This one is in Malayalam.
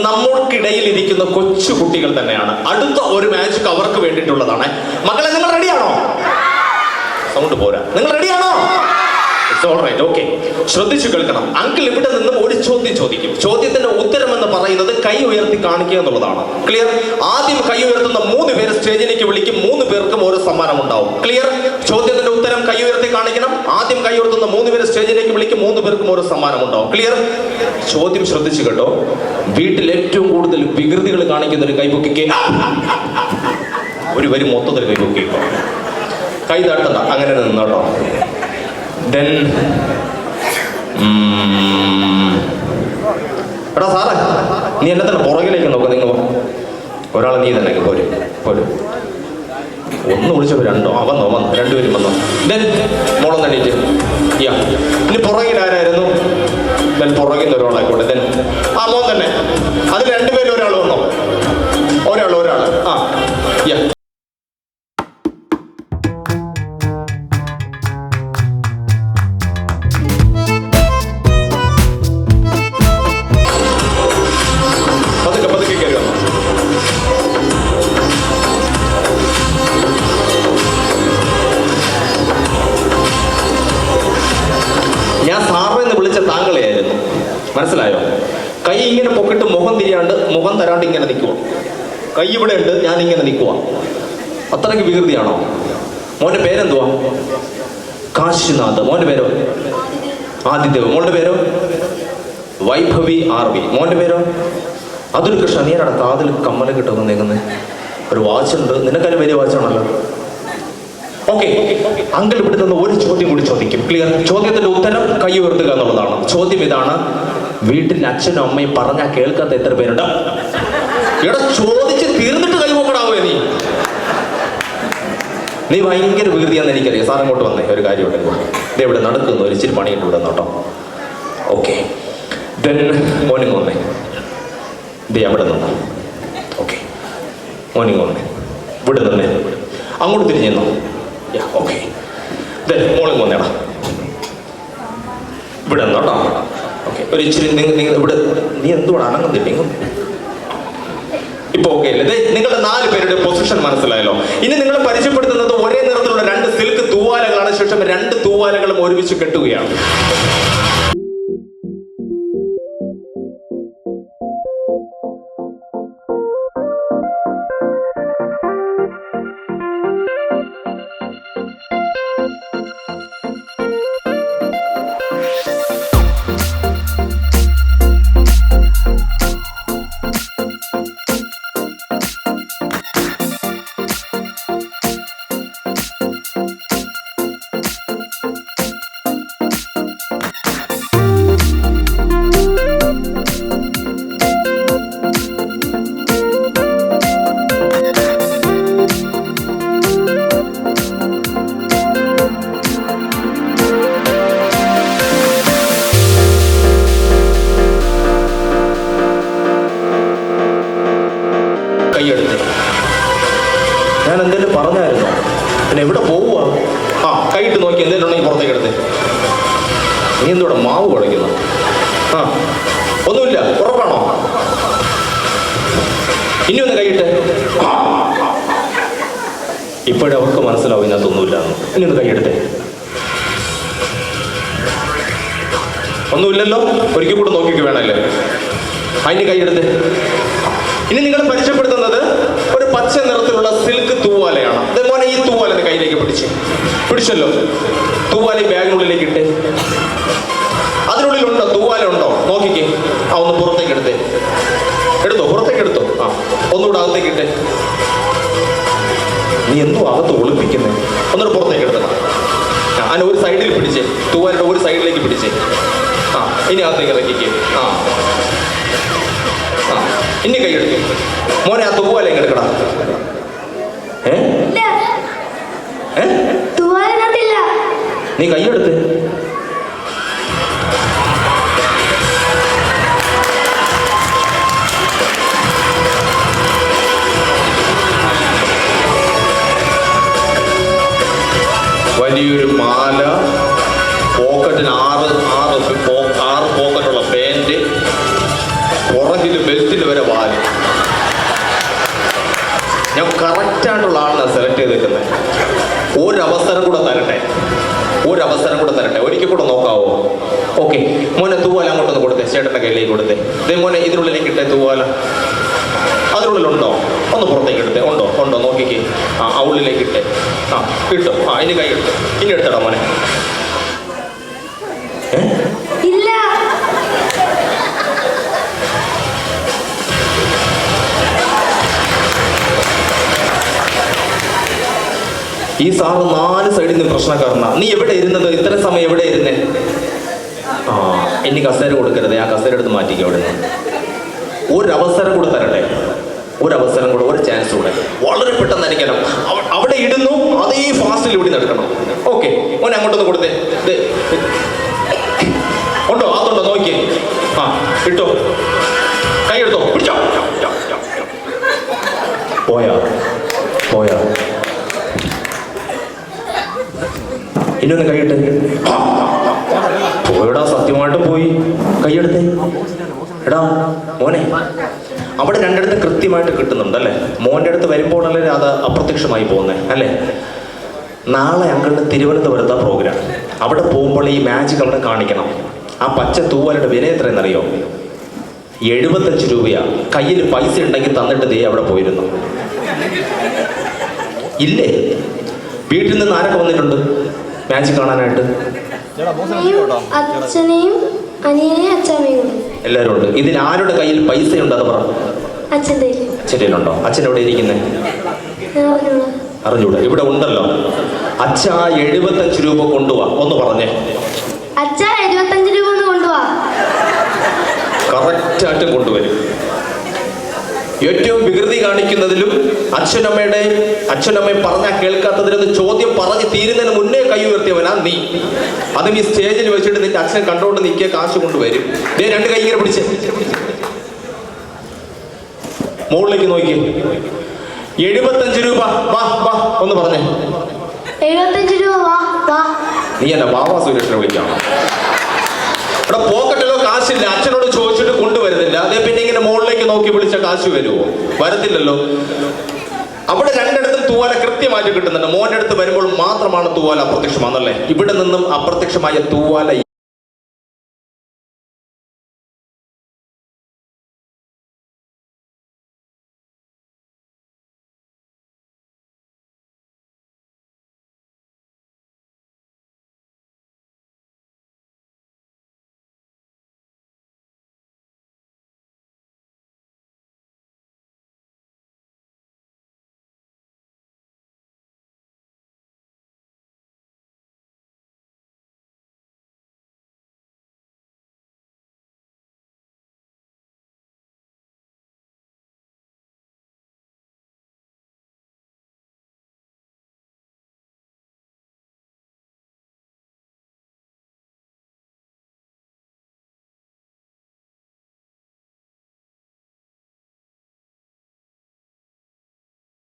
നമ്മൾക്കിടയിൽ ഇരിക്കുന്ന കൊച്ചു കുട്ടികൾ തന്നെയാണ്. അടുത്ത ഒരു മാജിക് അവർക്ക് വേണ്ടിയിട്ടുള്ളതാണ്. മക്കളെ, നിങ്ങൾ റെഡിയാണോ? സൗണ്ട് പോരാ. നിങ്ങൾ റെഡിയാണോ? ഓക്കെ, ശ്രദ്ധിച്ചു കേൾക്കണം. അങ്കിൾ ഇവിടെ നിന്ന് ഒരു ചോദ്യം ചോദിക്കും. ചോദ്യത്തിന്റെ ഉത്തരം എന്ന് പറയുന്നത് കൈ ഉയർത്തി കാണിക്കുക എന്നുള്ളതാണ്. ക്ലിയർ? ആദ്യം കൈ ഉയർത്തുന്ന 3 പേര് സ്റ്റേജിലേക്ക് വിളിക്കും. 3 പേർക്കും ഓരോ സമ്മാനം ഉണ്ടാവും. ക്ലിയർ? ചോദ്യത്തിന്റെ ഉത്തരം കൈ ഉയർത്തി കാണിക്കണം. ആദ്യം കൈ ഉയർത്തുന്ന 3 പേര് സ്റ്റേജിലേക്ക് വിളിക്കും. 3 പേർക്കും ഓരോ സമ്മാനം ഉണ്ടാവും. ക്ലിയർ? ചോദ്യം ശ്രദ്ധിച്ചു കേട്ടോ. വീട്ടിൽ ഏറ്റവും കൂടുതൽ വികൃതികൾ കാണിക്കുന്ന ഒരു കൈപൊക്കിക്ക് ഒരു വരി മൊത്തത്തിൽ കൈപൊക്കിക്കോ. കൈ തട്ടണ്ട, അങ്ങനെ നിന്നോട്ടോ. Then എടാ സാറേ, നീ എന്നെ തന്നെ പുറകിലേക്ക് നോക്കാം. നിങ്ങൾ ഒരാൾ നീ തന്നെ പോരും പോരും. ഒന്ന് വിളിച്ചോ, 2 വന്നോ 2 പേരും വന്നോ. ദെൻ മോളം തണ്ണീറ്റ് ഇനി പുറകിൽ ആരായിരുന്നു? ദെൻ പുറകിൽ നിന്ന് ഒരാളായിക്കോട്ടെ. ദെൻ മോൻ തന്നെ. അതിൽ 2 പേരും ഒരാൾ വന്നോ. ഒരാൾ താങ്കളെയായിരുന്നു. മനസ്സിലായോ? കൈ ഇങ്ങനെ പൊക്കിട്ട് മുഖം തരാണ്ട് ഇങ്ങനെ നിൽക്കുക. കൈ ഇവിടെ ഉണ്ട്, ഞാൻ ഇങ്ങനെ നിൽക്കുക. അത്രയ്ക്ക് വികൃതിയാണോ? മോന്റെ പേരെന്തുവാ? കാശിനാഥ്. മോന്റെ പേരോ? ആദിദേവ്. മോളുടെ പേരോ? വൈഭവി RV. മോന്റെ പേരോ? അതൊരു കൃഷ്ണ. നീരാടാ കാതിൽ കമ്മല കിട്ടുമെന്ന് നിൽക്കുന്നത്. ഒരു വാച്ചുണ്ട്, നിനക്കതിന് വലിയ വാച്ചാണല്ലോ. ഓക്കെ, അങ്കിൾ ഇവിടെ നിന്ന് ഒരു ചോദ്യം കൂടി ചോദിക്കും. ക്ലിയർ? ചോദ്യത്തിന്റെ ഉത്തരം കൈ ഉയർത്തുക എന്നുള്ളതാണ്. ചോദ്യം ഇതാണ്: വീട്ടിൽ അച്ഛനും അമ്മയും പറഞ്ഞാൽ കേൾക്കാത്ത എത്ര പേരുണ്ട്? ഇവിടെ ചോദിച്ച് തീർന്നിട്ട് കൈ പോക്കടാവേ നീ ഭയങ്കര വികൃതിയാന്ന് എനിക്കറിയാം. സാർ ഇങ്ങോട്ട് വന്നേ, ഒരു കാര്യമുണ്ട്. ഇത് ഇവിടെ നടക്കുന്നു, ഒരു ഇച്ചിരി പണിയിട്ട് ഇവിടെ നോട്ടോ. ഓക്കെ, ദെൻ മോർണിംഗ് വന്നേ. ഇത് അവിടെ നിന്നോ. ഓക്കെ, മോർണിംഗ് വന്നേ. ഇവിടെ നിന്നേ, അങ്ങോട്ട് തിരിഞ്ഞോ. ഓക്കെ, മോളിൽ വന്നേടാ. ഇവിടെ നിന്നോട്ടോ. ഓക്കെ, ഒരു ഇച്ചിരി നിങ്ങൾ ഇവിടെ. നീ എന്തുകൊണ്ട് അനങ്ങുന്നില്ല? ഇപ്പൊ ഓക്കെ അല്ലേ? നിങ്ങളുടെ 4 പേരുടെ പൊസിഷൻ മനസ്സിലായല്ലോ. ഇനി നിങ്ങൾ പരിചയപ്പെടുത്തുന്നത് ഒരേ നിറത്തിലുള്ള 2 സിൽക്ക് തൂവാലകളാണ്. ശേഷം 2 തൂവാലകളും ഒരുമിച്ച് കെട്ടുകയാണ്. ഞാൻ എന്തെങ്കിലും പറഞ്ഞായിരുന്നോ? പിന്നെ എവിടെ പോവുക? കൈയിട്ട് നോക്കി എന്തെങ്കിലും ഉണ്ടെങ്കിൽ പുറത്തേക്ക് എടുത്ത്. നീ എന്തോടെ മാവ് കുഴയ്ക്കുന്നു? ഒന്നുമില്ല, ഉറപ്പാണോ? ഇനി ഒന്ന് കൈയിട്ട്. ഇപ്പോഴും അവർക്ക് മനസ്സിലാവും ഇതിനകത്തൊന്നുമില്ല. ഇനി ഒന്ന് കൈയെടുത്തേ. ഒന്നുമില്ലല്ലോ. ഒരിക്കൽ കൂടെ നോക്കിക്ക് വേണമല്ലേ? അതിന് കൈയെടുത്ത്. ഇനി നിങ്ങൾ പരിചയപ്പെടുത്തുന്നത് ഒരു പച്ച നിറത്തിലുള്ള സിൽക്ക് തൂവാലയാണ്. അതേപോലെ ഈ തൂവാല കയ്യിലേക്ക് പിടിച്ചല്ലോ. തൂവാല ബാഗിനുള്ളിലേക്ക് ഇട്ട്. അതിനുള്ളിലുണ്ടോ? തൂവാല ഉണ്ടോ? നോക്കിക്കേ. ഒന്ന് പുറത്തേക്ക് എടുത്തേ. പുറത്തേക്ക് എടുത്തോ. ഒന്നുകൂടെ അകത്തേക്ക് ഇട്ടേ. നീ എന്തോ അകത്ത് ഒളിപ്പിക്കുന്നേ? ഒന്നുകൂടെ പുറത്തേക്ക് എടുത്തണം. അതിന് ഒരു സൈഡിൽ പിടിച്ചേ. തൂവാലയുടെ ഒരു സൈഡിലേക്ക് പിടിച്ചേ. ഇനി അകത്തേക്ക് ഇറക്കിക്കേ. ഇനി കൈയെടുക്കും. മോനെ, ആ തൂവാല എടുക്കടാ. നീ കൈയെടുത്ത്. വലിയൊരു മാല, പോക്കറ്റിന് 6 പോക്കറ്റുള്ള പാൻറ്, പുറകിൽ ബെൽറ്റിൽ വരെ ഒരിക്കൽ കൂടെ നോക്കാവോ? ഓക്കെ മോനെ, തൂവാല അങ്ങോട്ടൊന്ന് കൊടുത്തേ, ചേട്ടൻ്റെ കയ്യിലേക്ക് കൊടുത്തേ. ഇതേ മോനെ, ഇതിനുള്ളിലേക്ക് ഇട്ടേ തൂവാല. അതിനുള്ളിലുണ്ടോ? ഒന്ന് പുറത്തേക്ക് എടുത്തേ. ഉണ്ടോ? ഉണ്ടോ നോക്കിക്കേ. ആ ഉള്ളിലേക്ക് ഇട്ടേ. ആ ഇട്ടോ. ആ ഇനി കൈ ഇട്ടു. ഇനി എടുത്തടാ മോനെ. ഇല്ല. ഈ സാറ് 4 സൈഡിൽ നിന്ന് പ്രശ്നക്കാരനാ. നീ എവിടെ ഇരുന്നത്? ഇത്ര സമയം എവിടെ ഇരുന്നേ? ആ ഇനി കസേര കൊടുക്കരുത്. ആ കസേര എടുത്ത് മാറ്റിക്കോ. അവിടെ നിന്ന് ഒരവസരം കൂടെ തരട്ടെ. ഒരവസരം കൂടെ, ഒരു ചാൻസ് കൂടെ. വളരെ പെട്ടെന്ന് അടിക്കണം. അവിടെ ഇടുന്നു, അതേ ഫാസ്റ്റിൽ ഇവിടെ നടക്കണം. ഓക്കെ മോനെ, അങ്ങോട്ടൊന്ന് കൊടുത്തേ. ഉണ്ടോ? അതുണ്ടോ നോക്കിയേ. ആ ഇട്ടോ. കൈ എടുത്തോ. പിടിച്ചോ. പോയാ പോയാ ഇനിയൊന്ന് കൈയിട്ട്. പോയടാ, സത്യമായിട്ടും പോയി. കൈയെടുത്തേ. എടാ മോനെ, അവിടെ രണ്ടിടത്ത് കൃത്യമായിട്ട് കിട്ടുന്നുണ്ടല്ലേ? മോൻ്റെ അടുത്ത് വരുമ്പോഴല്ലേ അത് അപ്രത്യക്ഷമായി പോകുന്നത് അല്ലേ? നാളെ അങ്കിളിന് തിരുവനന്തപുരത്താ പ്രോഗ്രാം. അവിടെ പോകുമ്പോൾ ഈ മാജിക് അവിടെ കാണിക്കണം. ആ പച്ച തൂവാലയുടെ വില എത്രയെന്നറിയോ? 75 രൂപയാ. കയ്യിൽ പൈസ ഉണ്ടെങ്കിൽ തന്നിട്ട് ദേ അവിടെ പോയിരുന്നു. ഇല്ലേ? വീട്ടിൽ നിന്ന് ആരൊക്കെ വന്നിട്ടുണ്ട് മാജിക് കാണാനായിട്ട്? അച്ഛനെയും അനിയനെയും അച്ഛമ്മയും എല്ലാവരും ഉണ്ട്. ഇതിൽ ആരുടെ കയ്യിൽ പൈസ ഉണ്ട്? അത് പറ. അച്ഛൻ്റെ ഉണ്ടോ? അച്ഛൻ എവിടെ ഇരിക്കുന്നത്? അറിഞ്ഞൂടെ? ഇവിടെ ഉണ്ടല്ലോ. അച്ഛ 75 രൂപ കൊണ്ടുപോവാ. ഒന്ന് പറഞ്ഞേ. അച്ഛ 75 രൂപ ഒന്ന് കൊണ്ടുപോവാ. കറക്റ്റായിട്ട് കൊണ്ടുവരും. ഏറ്റവും വികൃതി കാണിക്കുന്നതിലും അച്ഛനമ്മയും പറഞ്ഞാൽ കേൾക്കാത്തതിനൊന്ന് ചോദ്യം പറഞ്ഞ് തീരുന്നതിന് മുന്നേ കൈ ഉയർത്തിയവനാ നീ. അത് നീ സ്റ്റേജിൽ വെച്ചിട്ട് നിന്റെ അച്ഛൻ കണ്ടോണ്ട് നിൽക്കുക, കാശ് കൊണ്ടുവരും. ദേ 2 കൈ ഇങ്ങനെ പിടിച്ച് മുകളിലേക്ക് നോക്കി. 75 രൂപ. വാ വാ ഒന്ന് പറഞ്ഞേ. 75 രൂപ. വാ വാ. നീ എന്നെ ബാബാ സുരേഷിനെ വിളിക്കാണോ? ഇവിടെ പോക്കറ്റിലോ കാശില്ല. അച്ഛനോട് ചോദിച്ചിട്ട് കൊണ്ടുവരുന്നില്ല. അതേ പിന്നെ ഇങ്ങനെ മുകളിലേക്ക് നോക്കി വിളിച്ച കാശ് വരുമോ? വരത്തില്ലല്ലോ. അവിടെ രണ്ടിടത്തും തൂവാല കൃത്യമായിട്ട് കിട്ടുന്നുണ്ട്. മോൻ്റെ അടുത്ത് വരുമ്പോൾ മാത്രമാണ് തൂവാല അപ്രത്യക്ഷമാണല്ലേ? ഇവിടെ നിന്നും അപ്രത്യക്ഷമായ തൂവാല